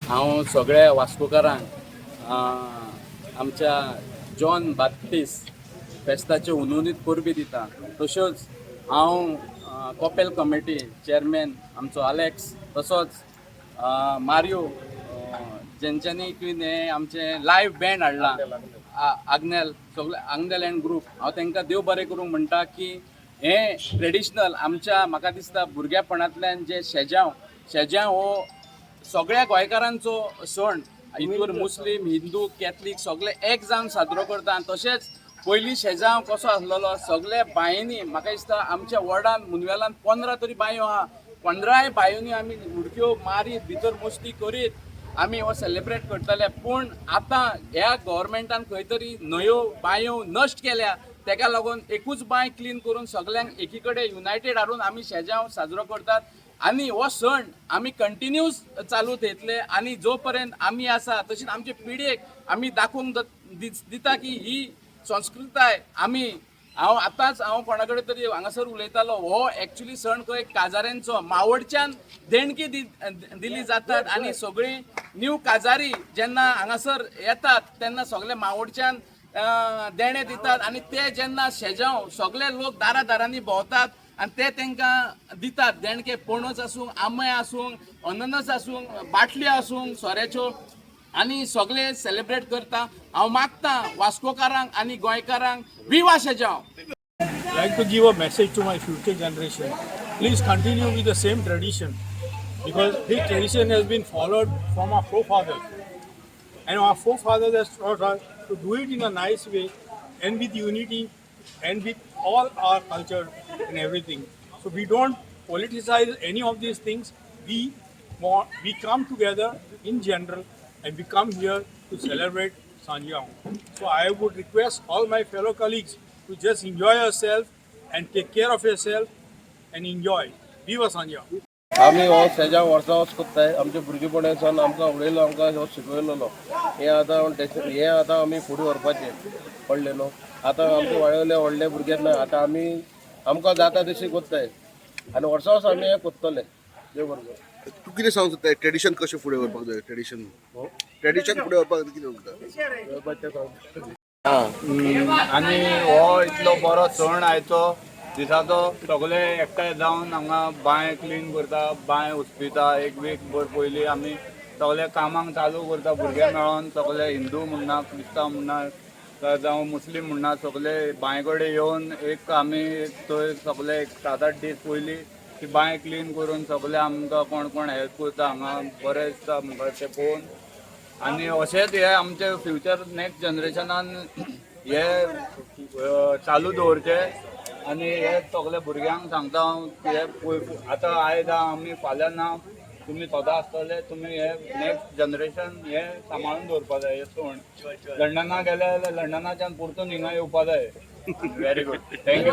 हांव सगळ्या वास्कोकारांक आमच्या जॉन बाप्टिस्ट फेस्ताचे उनवणीत परबी दिता. तश्योच हांव कॉपेल कमिटी चेअरमॅन आमचो अलेक्स, तसोच मारियो जेंच्यांनी हे आमचे लायव्ह बँड हाडला आग्नेल, सगळे आग्नेल अँड ग्रूप. हांव तांकां देव बरें करूंक म्हणटा की हे ट्रेडिशनल आमच्या म्हाका दिसता भुरगेपणांतल्यान जे शेजाव हो सगळ्या गोंयकारांचो सण. हितूर मुस्लीम, हिंदू, कॅथलीक सगळे एक जावन साजरो करता. आनी तशेंच पयलीं शेजाव कसो आसलेलो, सगळे बायेंनी म्हाका दिसता आमच्या वॉर्डान मुनवेलान 15 तरी बायो आहा. 15 बायोनी आमी उडक्यो मारीत भितर मस्ती करीत आमी हो सेलिब्रेट करताले. पूण आतां ह्या गव्हर्मेंटान खंय तरी न्हंयो बांयो नश्ट केल्या, तेका लागून एकूच बांय क्लीन करून सगळ्यांक एकी कडेन युनायटेड हाडून आमी शेजाव साजरो करतात. आनी हो सण आमी कंटिन्यूस चालू थेतले आनी जो पर्यंत आमी आसा तशीच आमचे पिढयेक आमी दाखोवंक दिता की ही संस्कृताय आमी. हांव कोणा कडेन तरी हांगासर उलयतालो, हो एक्चुअली सण खंय काजाऱ्यांचो मावडच्यान देणगी दिली जातात आनी सगळीं न्यू काजारी जेन्ना हांगासर येतात तेन्ना सगळे मावडच्यान देणे दितात आनी ते जेन्ना शेजाव सगळे लोक दारांनी भोंवतात आनी ते तांकां दितात देणगे. पणस आसूं, आंबे आसूं, अननस आसूं, बाटल्यो आसूं सोऱ्याच्यो आनी सगळे सेलिब्रेट करता. हांव मागतां वास्कोकारांक आनी गोंयकारांक विवा शेजाव. Like to give a message to my future generation. Please continue with the same tradition, because this tradition has been followed from our forefathers, and our forefathers has taught us to do it in a nice way and with unity and with all our culture and everything. So we don't politicize any of these things. We come together in general and we come here to celebrate Sanjao. So I would request all my fellow colleagues to just enjoy yourself and take care of yourself and enjoy. Viva Sanjao! आमी हो शेजाव वर्सा वर्स करताय. आमच्या भुरगेपणासान आमकां उडयलो, आमकां हो शिकयलेलो. हे आतां आमी फुडें व्हरपाचें पडले न्हू. आतां आमचे व्हडले भुरगे ना. आतां आमकां जाता तशी करताय आनी वर्सा वर्स आमी हें करतले. देव बरें करूं. तूं कितें सांगूंक सोदता? ट्रेडिशन कशें फुडें व्हरपाक जाय? ट्रेडिशन फुडें व्हरपाक कितें सांगता? आनी हो इतलो बरो सण आयचो दिसाचो सगळे एकठांय जावन हांगा बांय क्लीन करता, बांय उस्पिता. एक वीक भर पयलीं आमी सगळे कामाक चालू करता भुरगे मेळोन. सगळे हिंदू म्हणना, क्रिस्तांव म्हणना जावं मुस्लीम म्हणना, सगळे बांय कडेन येवन एक आमी थंय सगळे 7-8 दीस पयलीं ती बांय क्लीन करून सगळे आमकां कोण हेल्प करता. हांगा बरें दिसता म्हाका तें पळोवन. आनी अशेंच हे आमचे फ्युचर नेक्स्ट जनरेशनान हे चालू दवरचें. आनी हे सगळे भुरग्यांक सांगता हे आतां आयज आमी फाल्यां ना, तुमी सदां आसतले. तुमी हे नेक्स्ट जनरेशन हे सांबाळून दवरपा जाय. हे सण लंडना गेले जाल्यार लंडनाच्यान परतून हिंगा येवपा जाय. Very good, thank you.